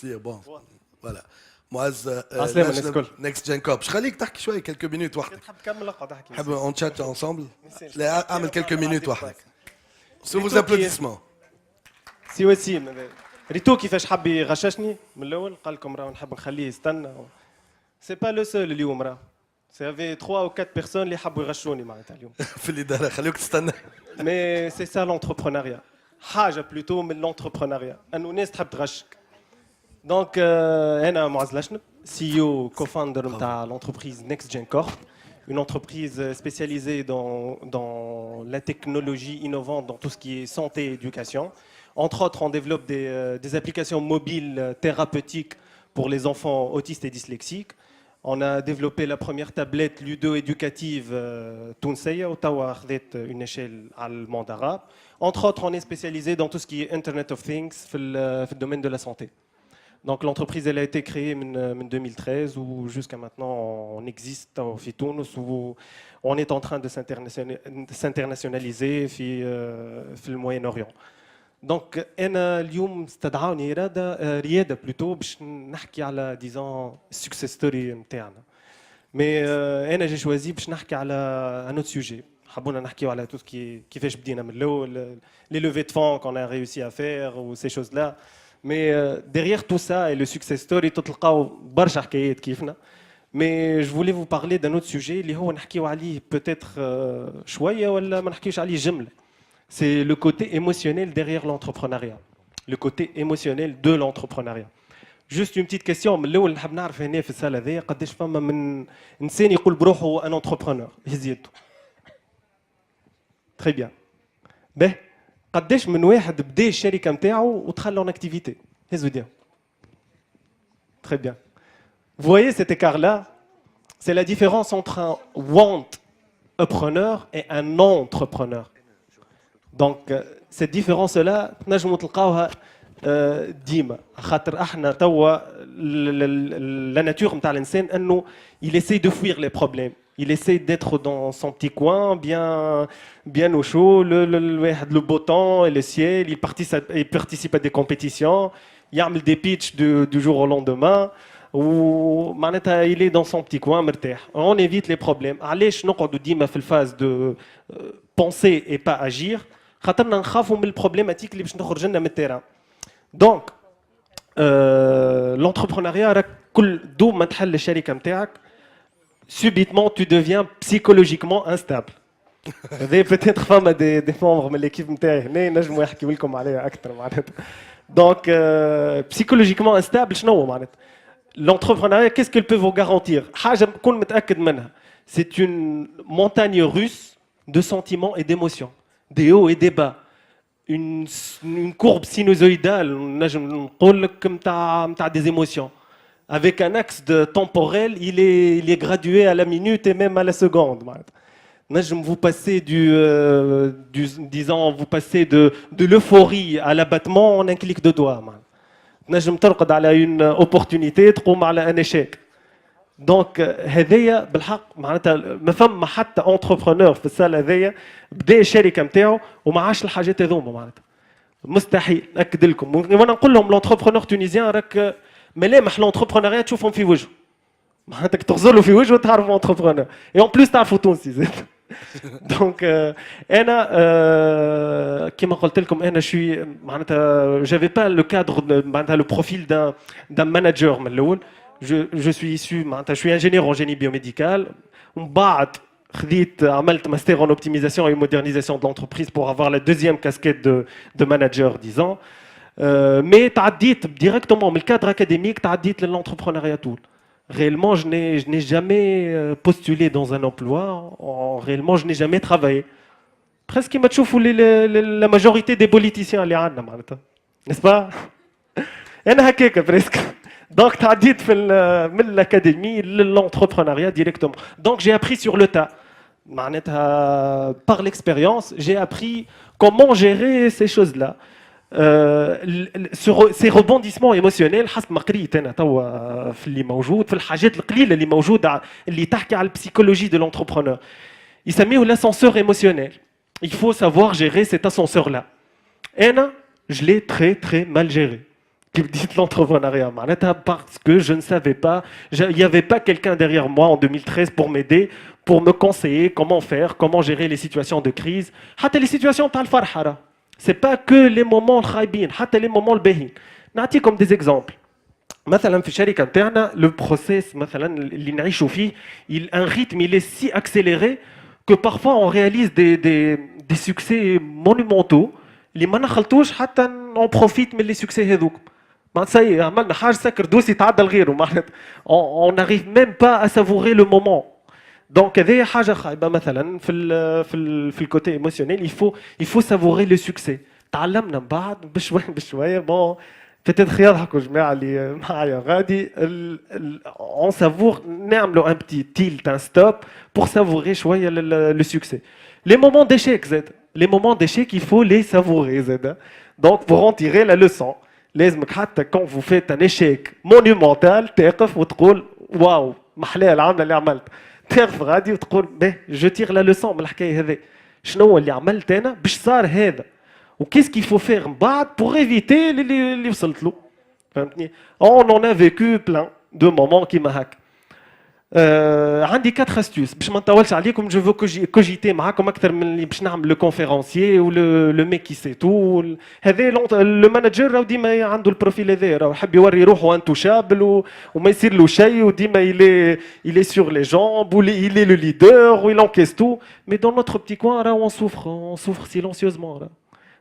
réussir. Bon, voilà. Moaz, عسلامة الناس الكل. Next Gen Corp. Je خليك تحكي شوي quelques minutes وحدك. تحب تكمل اقعد احكي. حاب on chat ensemble. نسيت. لا اعمل quelques minutes وحدك. Sous vos ريتو applaudissements. سي وسيم هذا. ريتو كيفاش حب يغششني من الاول قال لكم راه نحب نخليه يستنى. سي با لو سول اليوم راه. سيفي 3 او 4 بيرسون اللي حبوا يغشوني معناتها اليوم. في الإدارة خليك تستنى. مي سي سا لونتربرونيا. حاجه بلوتو من لونتربرونيا انه الناس تحب تغشك. دونك انا معز لشنب سي او كوفاندر نتاع لونتربريز نيكست جين كورب. Une entreprise spécialisée dans la technologie innovante, dans tout ce qui est santé et éducation. Entre autres, on développe des applications mobiles thérapeutiques pour les enfants autistes et dyslexiques. On a développé la première tablette ludo-éducative Tounseya, Ottawa, une échelle allemande arabe. Entre autres, on est spécialisé dans tout ce qui est Internet of Things, dans le domaine de la santé. Donc l'entreprise elle a été créée en 2013 où jusqu'à maintenant on existe au Tunis où on est en train de s'internationaliser في الموين-orient. Donc انا اليوم استدعوني رياده plutôt باش نحكي على disons success story نتاعنا. Mais انا j'ai choisi باش نحكي على un autre sujet. حبونا نحكيو على tout ce qui كيفاش بدينا من الاول les levées de fonds qu'on a réussi à faire ou ces choses là. Mais derrière tout ça et le success story, تلقاو برشا حكايات كيفنا. Mais je voulais vous parler d'un autre sujet اللي هو نحكيو عليه peut-être شوية ولا ما نحكيوش عليه جملة. C'est le côté émotionnel derrière l'entrepreneuriat. Le côté émotionnel de l'entrepreneuriat. Juste une petite question من الأول نحب نعرف هنا في السالة هذيا قداش فما من إنسان يقول بروحه un entrepreneur يهز يده. Très bien. باهي. قداش من واحد بدا الشركه نتاعو ودخل en activité هزوا ايديهم. Très bien. Vous voyez cet écart là, c'est la différence entre un want-preneur et un entrepreneur. Donc cette différence là نجموا تلقاوها ديما خاطر احنا توا la nature نتاع الانسان انه il essaie de fuir les problèmes. Il essaie d'être dans son petit coin, bien au chaud, le beau temps et le ciel. Il participe à des compétitions. Il y a des pitchs du jour au lendemain. Ou il est dans son petit coin, مرتاح. On évite les problèmes. علاش نقعدوا ديما في الفاز de penser et pas agir. خاطرنا نخافوا من البروبليماتيك اللي باش نخرج لنا من التيران. Donc l'entrepreneuriat راك كل دوم ما تحل الشركه نتاعك subitement tu deviens psychologiquement instable. peut-être فما des membres من l'équipe نتاعي هنا نجموا يحكيوا لكم عليها اكثر معناتها. Donc psychologiquement instable شنو معناتها؟ L'entrepreneuriat qu'est-ce qu'elle peut vous garantir؟ حاجه نكون متاكد منها. C'est une montagne russe de sentiments et d'émotions, des hauts et des bas. Une courbe sinusoïdale نجم نقول لك نتاع des émotions. Avec un axe temporel, il est gradué à la minute et même à la seconde. Vous passez disons, vous passez de l'euphorie à l'abattement en un clic de doigt. Vous ترقد على une opportunité, تقوم على un échec. Donc هذيا بالحق معناتها ما فما حتى entrepreneur في السالة هذيا بدا الشركة نتاعو وما عاش الحاجات هذوما معناتها. مستحيل نأكد لكم. وانا نقول لهم l'entrepreneur tunisien راك ملامح لونتربرونيا تشوفهم في وجهه معناتك تغزلوا في وجهه تعرفوا انتربرونور اي اون بليس تعرفوا تونسي زاد دونك انا كما قلت لكم انا شوي معناتها جافي با لو كادر معناتها لو بروفيل دان ماناجور من الاول جو سوي اسو معناتها شوي انجينيور ان جيني بيوميديكال ومن بعد خديت عملت ماستر en optimisation et modernisation de l'entreprise pour avoir la deuxième casquette de manager disons. Mais تعديت directement من الكادر académique تعديت للentrepreneuriat tout. Réellement je n'ai jamais postulé dans un emploi, réellement je n'ai jamais travaillé. Presque كما تشوفوا la majorité des politiciens اللي عندنا معناتها. N'est-ce pas? انا هكاك presque. Donc تعديت من l'académie للentrepreneuriat directement. Donc j'ai appris sur le tas. معناتها par l'expérience, j'ai appris comment gérer ces choses-là. ces rebondissements émotionnels حسب ما قريت انا توا في اللي موجود في الحاجات القليله اللي موجوده اللي تحكي على البسيكولوجي de l'entrepreneur. يسميه l'ascenseur émotionnel. Il faut savoir gérer cet ascenseur là. انا je l'ai très très mal géré. qui me dit l'entrepreneuriat. Parce que je ne savais pas, il n'y avait pas quelqu'un derrière moi en 2013 pour m'aider, pour me conseiller comment faire, comment gérer les situations de crise. Même les situations de الفرحة. C'est pas que les moments الخايبين, حتى les moments الباهين. نعطيكم des exemples. مثلا في الشركه نتاعنا لو بروسيس مثلا اللي نعيشوا فيه un rythme il est si accéléré que parfois on réalise des succès monumentaux اللي ما نخلطوش حتى on profite من les succès هذوك. معناتها سي عملنا حاجه سكر دوسي تعدى لغيره معناتها on n'arrive même pas à savourer le moment. Donc هذه حاجه خايبه مثلا في الكوتي ايموشنيل il faut savourer le succès. تعلمنا من بعد بشويه bon peut-être يضحكوا الجماعه اللي معايا غادي on savoure نعملوا un petit tilt un stop pour savourer شويه le succès. Les moments d'échec زاد les moments d'échec il faut les savourer زاد. Donc pour en tirer la leçon لازمك حتى quand vous faites un échec monumental تقف وتقول واو محلاه العمله اللي عملت تقف غادي وتقول باهي je tire la leçon من الحكايه هذه شنو هو اللي عملت انا باش صار هذا وكيس qu'il faut faire من بعد pour éviter اللي وصلت له فهمتني. on en a vécu plein de moments كيما هكا. عندي 4 astuces باش ما نطولش عليكم جو فو كوجيتي معاكم اكثر من اللي باش نعمل لو كونفيرونسيي و لو ميك كي سي تو. هذا لو مانجر راهو ديما عنده البروفيل هذا راهو يحب يوري روحه انتوشابل وما يصير له شيء وديما il est sur les jambes ou il est le leader ou il encaisse tout mais dans notre petit coin راهو on souffre silencieusement راهو.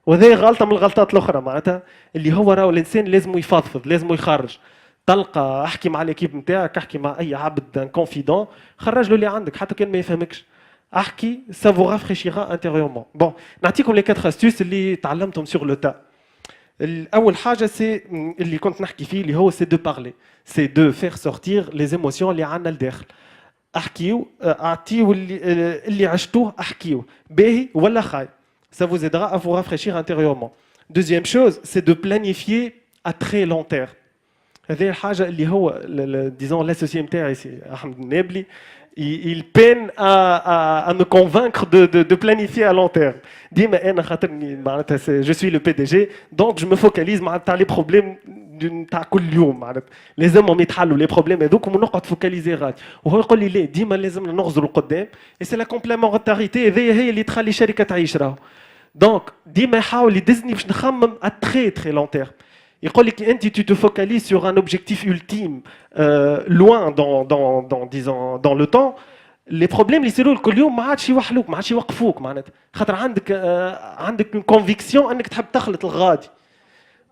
وهذه غلطه من الغلطات الاخرى معناتها اللي هو راهو الانسان لازم يفضفض لازم يخرج. تلقى احكي مع ليكيب نتاعك احكي مع اي عبد كونفيدون خرج له اللي عندك حتى كان ما يفهمكش احكي ça vous rafraîchira intérieurement. bon نعطيكم لي 4 astuces اللي تعلمتهم sur le tas. اول حاجه سي اللي كنت نحكي فيه اللي هو سي دو بارلي سي دو فير سورتير لي ايموسيون اللي عندنا لداخل. احكيو اعطيو اللي عشتوه احكيو باهي ولا خايب. ça vous aidera à vous rafraîchir intérieurement. Deuxième chose, c'est de planifier à très long terme. هذه الحاجة اللي هو disons l'associé نتاعي سي أحمد النابلي il peine à me convaincre de planifier à long terme. ديما أنا خاطرني معناتها je suis le PDG donc je me focalise معناتها على les problèmes نتاع كل يوم معناتها لازمهم يتحلوا لي بروبليم هذوك ونقعد فوكاليزي غادي وهو يقول لي لا ديما لازمنا نغزروا قدام et c'est la complémentarité هي اللي تخلي الشركة تعيش راهو. دونك ديما يحاول يدزني باش نخمم à très très long terme. يقول لك انت tu te focalises sur un objectif ultime loin disons dans le temps les problèmes اللي يصيروا لك كل يوم ما عادش يوحلوك ما عادش يوقفوك معناتها خاطر عندك كونفيكسيون انك تحب تخلط الغادي.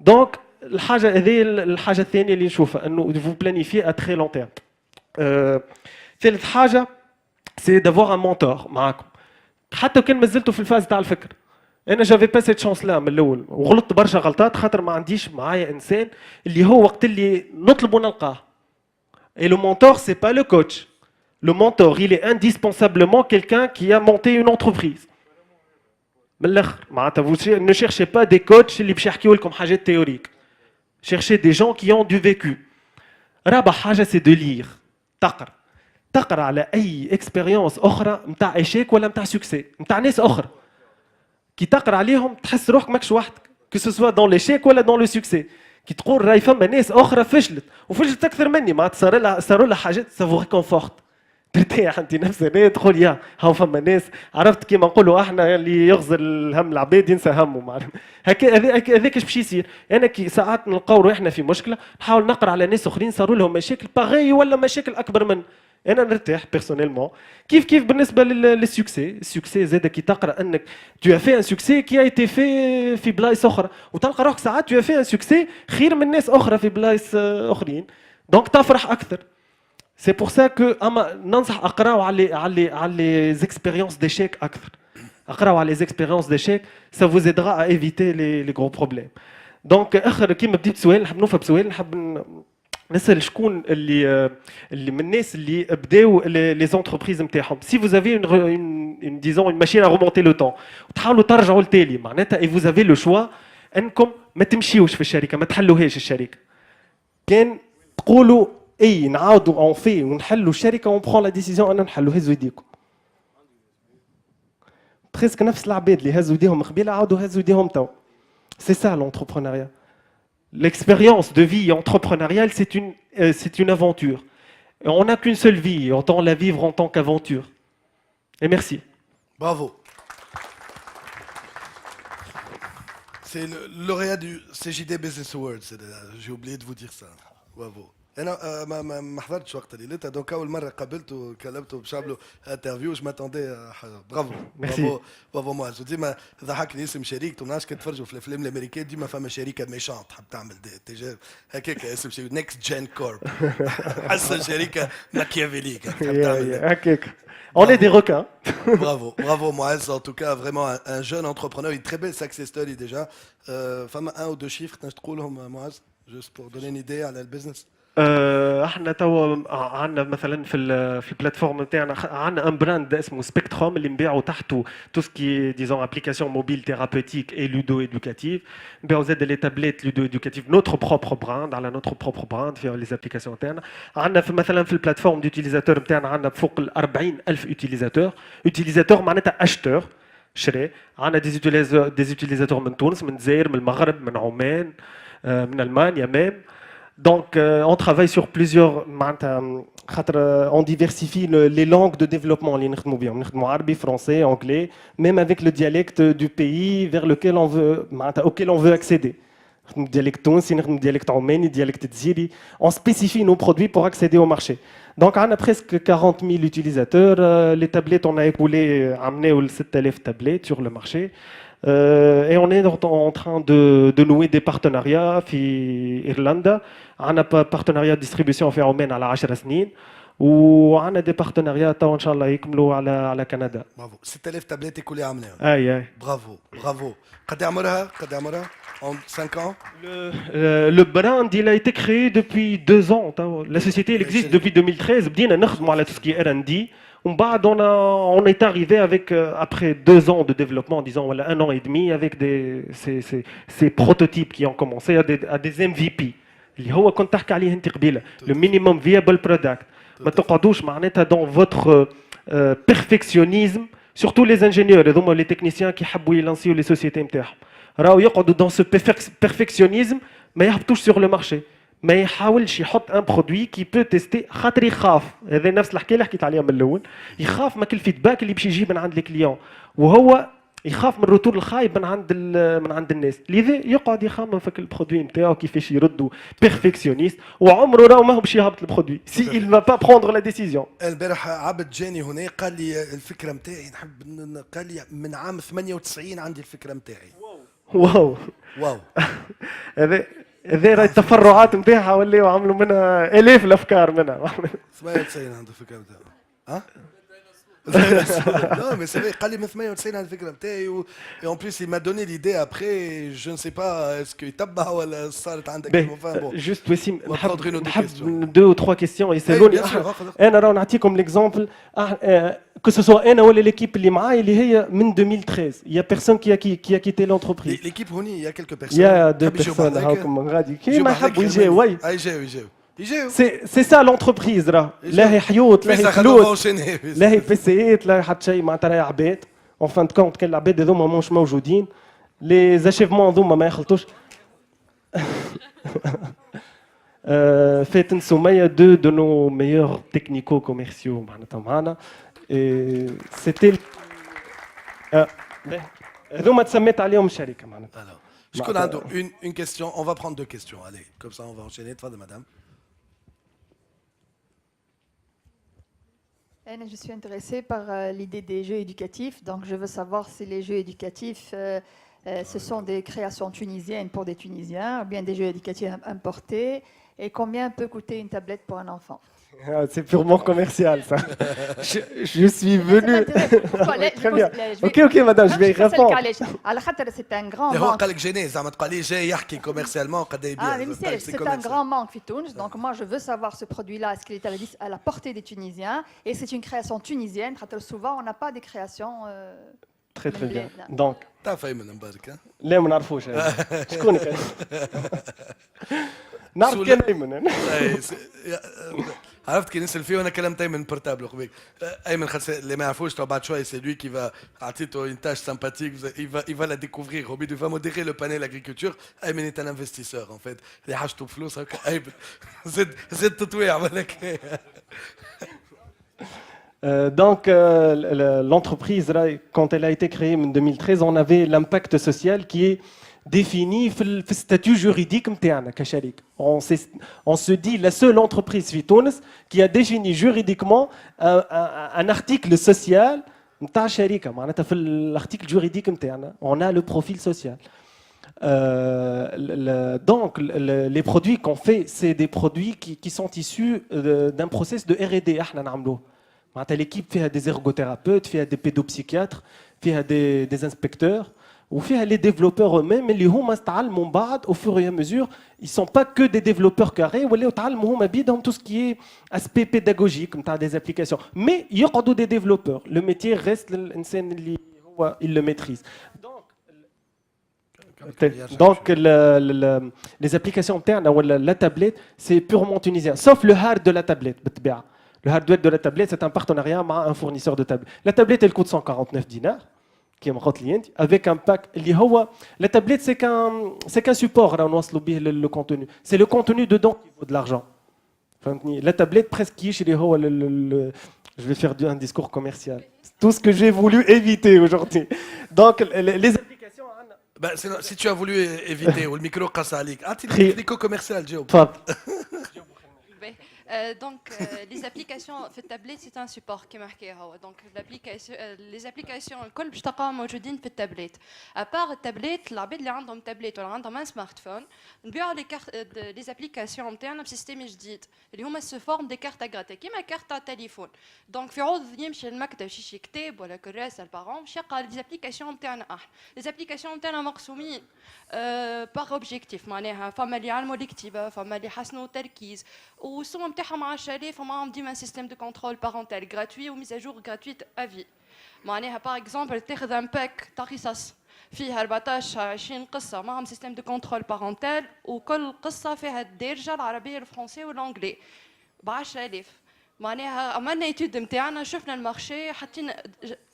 دونك الحاجه الثانيه اللي نشوفها انه vous planifiez à très long terme. ثالث حاجه c'est d'avoir un mentor معاكم حتى كان مازلتوا في الفاز تاع الفكر. انا جافي با سيت شانس لا من الاول وغلطت برشا غلطات خاطر ما عنديش معايا انسان اللي هو وقت اللي نطلب ونلقاه. Et le mentor c'est pas le coach. Le mentor il est indispensablement quelqu'un qui a monté une entreprise. من الاخر معناتها vous ne cherchez pas des coachs اللي باش يحكيوا لكم حاجات تيوريك. Cherchez des gens qui ont du vécu. رابع حاجه c'est de lire. تقرا على اي اكسبيريونس اخرى نتاع ايشيك ولا نتاع سوكسي نتاع ناس اخرى. كي تقرا عليهم تحس روحك ماكش وحدك كو سوا دون ليشيك ولا دون لو سوكسي. كي تقول راهي فما ناس اخرى فشلت اكثر مني معناتها صاروا لها حاجات سافو ريكونفورت ترتاح انت نفسها تقول يا هاو فما ناس عرفت كيما نقولوا احنا اللي يغزر الهم العباد ينسى همه معناتها هكا هذاك اش باش يصير. انا كي ساعات نلقاو روحنا في مشكله نحاول نقرا على ناس اخرين صاروا لهم مشاكل باغي ولا مشاكل اكبر من انا نرتاح بيرسونيلمون. كيف بالنسبه للسوكسي السوكسي زاد كي تقرا انك tu as fait un succès qui a été fait في بلايص اخرى وتلقى روحك ساعات tu as fait un succès خير من ناس اخرى في بلايص اخرين دونك تفرح اكثر. C'est pour ça que اما ننصح اقراو على les expériences d'échec اكثر. اقراو على les expériences d'échec ça vous aidera à éviter les gros problèmes. دونك اخر كيما بديت سؤال نحب نوفى بسؤال نحب نسال شكون اللي من الناس اللي بداو لي زونتربريز نتاعهم. سي vous avez une disons une machine à remonter le temps وتحاولوا ترجعوا لتالي معناتها et vous avez le choix انكم ما تمشيوش في الشركه ما تحلوهاش الشركه. كان تقولوا اي نعاودوا اون في ونحلوا الشركه اون برون لا ديسيزيون ان نحلوا هزوا يديكم. بريسك نفس العباد اللي هزوا يديهم قبيله عاودوا هزوا يديهم تو. سي سا لونتربرونيا. L'expérience de vie entrepreneuriale, c'est une aventure. Et on n'a qu'une seule vie, autant la vivre en tant qu'aventure. Et merci. Bravo. C'est le lauréat du CJD Business Awards. J'ai oublié de vous dire ça. Bravo. انا ما حضرتش وقت اللي ليلتها دونك اول مره قابلته وكلمته باش نعملوا انترفيو جو ماتوندي برافو برافو برافو معز ديما ضحكني اسم شريكته ما نعرفش كي تفرجوا في الافلام الامريكيه ديما فما شركه ميشانت تحب تعمل تجارب هكاك اسم شركه نيكست جين كورب حاسه شركه ماكيافيليك تحب تعمل هكاك. On est des requins. Bravo, bravo Moaz, en tout cas vraiment un jeune entrepreneur, une très belle success story déjà. Fama un ou deux chiffres, je te roule Moaz, juste pour donner une idée à le business. احنا توا عندنا مثلا في البلاتفورم نتاعنا عندنا ان براند اسمه سبيكتروم اللي نبيعوا تحته تو سكي ديزون ابليكاسيون موبيل ثيرابوتيك اي لودو ايدوكاتيف نبيعوا زاد لي تابليت لودو ايدوكاتيف نوتر بروبر براند على نوتر بروبر براند في لي ابليكاسيون تاعنا عندنا مثلا في البلاتفورم ديوتيليزاتور نتاعنا عندنا فوق ال 40,000 يوتيليزاتور معناتها اشتور شري عندنا دي يوتيليزاتور من تونس من الجزائر من المغرب من عمان من المانيا ميم. Donc, on travaille sur plusieurs. On diversifie les langues de développement. On arabe, français, anglais, même avec le dialecte du pays vers lequel auquel on veut accéder. Dialecte tonsi, dialecte arménien, dialecte tziri. On spécifie nos produits pour accéder au marché. Donc, on a presque 40 000 utilisateurs. Les tablettes, on a écoulé, amené 7,000 tablettes sur le marché. Et on est en train de nouer des partenariats في إيرلندا. عندنا partenariat de distribution في عمان على 10 سنين وعندنا des partenariats توا إن شاء الله يكملوا على كندا. برافو 6000 تابلت كل عاملين. أي. برافو برافو. قد عمرها en 5 ans. Le brand il a été créé depuis 2 ans. La société elle existe depuis 2013. بدينا نخدموا على tout ce qui est R&D. On est arrivé avec, après 2 ans de développement, disons voilà, 1 an et demi, avec ces prototypes qui ont commencé à des MVP. اللي هو كنت تحكي عليه انت قبيله le minimum viable product. ما تقعدوش معناتها dans votre perfectionnisme, surtout les ingénieurs, les techniciens qui يحبوا يلانسيو les sociétés نتاعهم. راهو يقعدوا dans ce perfectionnisme ما يهبطوش sur le marché. ما يحاولش يحط ان برودوي كي بو تيستي خاطر يخاف هذا نفس الحكايه اللي حكيت عليها من الاول يخاف ما كل الفيدباك اللي باش يجي من عند الكليون وهو يخاف من الروتور الخايب من عند الناس لذا يقعد يخمم في البرودوي نتاعو كيفاش يردوا بيرفكسيونيست وعمره راهو ما هو باش يهبط البرودوي سي il va pas prendre la décision. البارح عبد جاني هنا قال لي الفكره نتاعي قال لي من عام 98 عندي الفكره نتاعي. واو هذا راهي التفرعات نتاعها ولاو عملوا منها الاف الافكار منها. 98 عنده الفكره نتاعو. ها؟ Non mais c'est vrai قال لي من 98 عندي الفكره نتاعي et en plus il m'a donné l'idée après je ne sais pas est-ce que يتبع ولا صارت عندك bon. Juste وسيم نحب 2 ou 3 questions يسالوني انا راه نعطيكم l'exemple que ce soit انا ولا l'équipe اللي معايا اللي هي من 2013 il y a personne qui a quitté l'entreprise. L'équipe هوني il y a quelques personnes. Il y a 2 personnes هاكم غادي كيما يحبوا يجيو وي. C'est ça l'entreprise راه لا هي حيوط لا هي فلوس لا هي بيسيات لا حتى شيء معناتها راهي عباد en fin de compte كان العباد هذوما مش موجودين les achèvements هذوما ما يخلطوش. فاتن سمية 2 de nos meilleurs technico-commerciaux معناتها معنا c'était هذوما تسميت عليهم الشركة معناتها. شكون عنده une question on va prendre 2 questions allez comme ça on va enchaîner تفضل madame. Je suis intéressée par l'idée des jeux éducatifs. Donc, je veux savoir si les jeux éducatifs, ce sont des créations tunisiennes pour des Tunisiens, ou bien des jeux éducatifs importés, et combien peut coûter une tablette pour un enfant? C'est purement commercial, ça. Je suis venu. Très bien. Ok, madame, je vais y répondre. C'est un grand manque. C'est un grand manque, Fitouns. Donc, moi, je veux savoir ce produit-là, est-ce qu'il est à la portée des Tunisiens? Et c'est une création tunisienne. Souvent, on n'a pas des créations. Très bien. Donc. لا ما نعرفوش شكونك نعرف كان ايمن عرفت كي نسال فيه وانا كلمت ايمن بورتابل قبيل ايمن خاطر اللي ما يعرفوش تو بعد شويه سي لوي كي فا عطيته اون تاش سامباتيك il va la découvrir au il va modérer le panel agriculture ايمن est un investisseur en fait اللي حاجته بفلوس هكا ايمن زد تطويع بالك Donc, l'entreprise, là, quand elle a été créée en 2013, on avait l'impact social qui est défini dans le statut juridique متاعنا كشريك. On se dit la seule entreprise في تونس qui a défini juridiquement un article social نتاع شركة معناتها في l'article juridique متاعنا on a le profil social. Donc, les produits qu'on fait, c'est des produits qui sont issus d'un process de R&D. احنا نعملوه. معناتها l'équipe فيها des ergothérapeutes, فيها des pédopsychiatres, فيها des inspecteurs, وفيها les développeurs eux-mêmes اللي هما تعلموا من بعد au fur et à mesure. Ils sont pas que des développeurs carrés, ولاو تعلموا هما بيدهم tout ce qui est aspect pédagogique نتاع des applications. Mais يقعدوا des développeurs. Le métier reste l'إنسان اللي هو il le maîtrise. Donc, les applications internes ou la tablette, c'est purement tunisien, sauf le hard de la tablette. Le hardware de la tablette, c'est un partenariat avec un fournisseur de tablette. La tablette, elle coûte 149 dinars, qui est mon client, avec un pack. La tablette, c'est qu'un support, le contenu. C'est le contenu dedans qui vaut de l'argent. La tablette, presque, je vais faire un discours commercial. C'est tout ce que j'ai voulu éviter aujourd'hui. Donc, les applications. Bah, si tu as voulu éviter ou le micro casse à l'éco commercial, Joe. Donc, les applications في التابلت c'est un support كما حكى هو. Donc, les applications الكل باش تلقاهم موجودين في التابلت. À part التابلت العباد اللي عندهم تابلت ولا عندهم ان سمارت فون نبيعوا les applications نتاعنا بسيستم جديد اللي هما سو فورم دي كارت غراتي كيما كارت تليفون. دونك في عوض يمشي للمكتب شي كتاب ولا كراسه البارون باش يلقى لي زابليكاسيون نتاعنا احنا. لي زابليكاسيون نتاعنا مقسومين باغ اوبجيكتيف معناها فما اللي يعلموا الكتابه فما اللي يحسنوا التركيز والسوم نتاعهم 10,000 فما ديما سيستم دو كونترول بارونتال غراتوي وميز اجور غراتويت افي. معناها باغ اكزومبل تاخذ ان باك تاع قصص فيها 14 20 قصه معهم سيستم دو كونترول بارونتال وكل قصه فيها الدارجه العربيه الفرنسيه والانجلي ب 10,000. معناها عملنا ايتود نتاعنا شفنا المارشي حطينا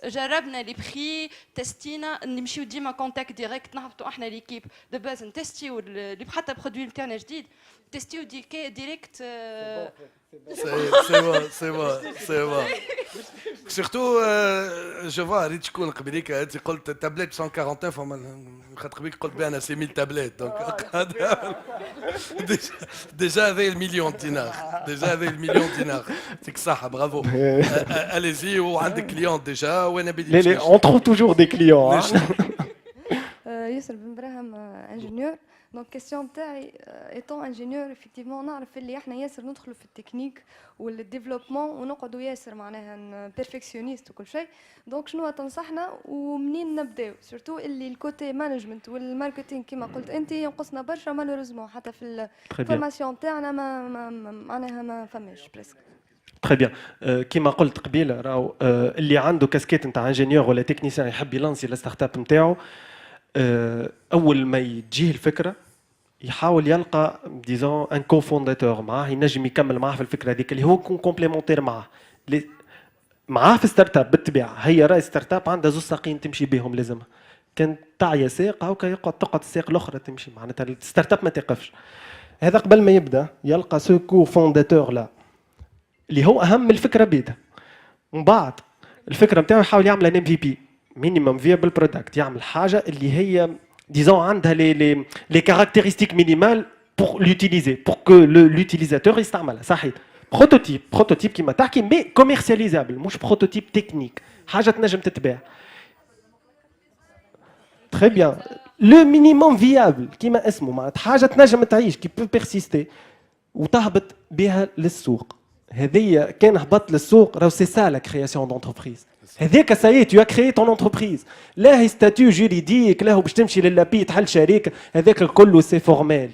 جربنا لي بري تستينا نمشيو ديما كونتاكت ديريكت نهبطوا احنا ليكيب دو باز نتستيو اللي حتى برودوي نتاعنا جديد تستيو ديريكت c'est bon. Surtout, je vois ريت شكون قبليك انت قلت تابلت 149 فما خاطر بيك قلت بان سي 1000 تابلت دونك ديجا هذا المليون دينار يعطيك الصحة برافو اليزي وعندك كليون ديجا وانا بدي On trouve toujours des clients. ياسر بن براهم انجينيور. دونك كيستيون تاعي ايتون انجينيور افكتيفمون نعرف اللي احنا ياسر ندخلوا في التكنيك والديفلوبمون ونقعدوا ياسر معناها بيرفكسيونيست وكل شيء. دونك شنو تنصحنا ومنين نبداو سورتو اللي الكوتي مانجمنت والماركتينغ كما قلت انت ينقصنا برشا مالوريزمون حتى في الفورماسيون تاعنا ما معناها ما فماش بريسك. Très bien. كما قلت قبيله راهو اللي عنده كاسكيت نتاع انجينيور ولا تكنيسيان يحب يلانسي الستارت اب نتاعو اول ما تجيه الفكره يحاول يلقى ديزون ان كوفونداتور معاه ينجم يكمل معاه في الفكره هذيك اللي هو يكون كومبليمونتير معاه في ستارت اب بالطبيعه. هي راي ستارت اب عندها زوج ساقين تمشي بهم لازمها. كان تعيا ساق او تقعد الساق الاخرى تمشي معناتها الستارت اب ما تقفش. هذا قبل ما يبدا يلقى سو كوفونداتور لا اللي هو اهم من الفكره بيدها. ومن بعد الفكره نتاعو يحاول يعمل ان ام في بي مينيمم فيابل برودكت يعمل حاجه اللي هي disons عندها les caractéristiques minimales pour l'utiliser pour que l'utilisateur يستعملها صحيح. بروتوتيب كيما تحكي مي كوميرسياليزابل مش بروتوتيب تكنيك حاجه تنجم تتباع. Très bien. Le minimum viable كيما اسمه معناتها حاجه تنجم تعيش كي بو بيرسيستي وتهبط بها للسوق. هذه كان هبط للسوق راهو سي سا لا كرياسيون دونتربريز. هذاك سايي تو كريي تون انتربريز لا هي ستاتيو جوريديك لا هو باش تمشي للابي تحل شركه هذاك الكل سي فورمال.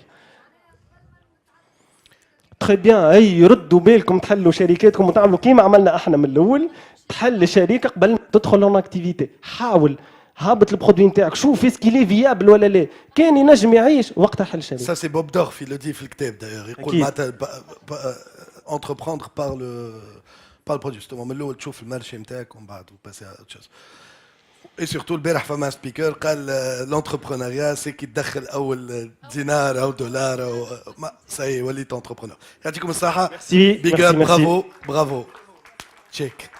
تري بيان اي ردوا بالكم تحلوا شركاتكم وتعملوا كيما عملنا احنا من الاول تحل شركه قبل ما تدخل اون اكتيفيتي. حاول هابط البرودوي نتاعك شوف اسكي فيابل ولا لا كان ينجم يعيش وقتها حل شركه. سا سي بوب دورف اللي دي في الكتاب دايوغ يقول معناتها entreprendre par le produit. justement من الاول تشوف المارشي نتاعك ومن بعد وباسي على autre chose. Et surtout البارح فما سبيكر قال l'entrepreneuriat c'est كي تدخل اول دينار او دولار او سي وليت entrepreneur. يعطيكم الصحه. Merci, Big merci, up, merci. bravo. Check.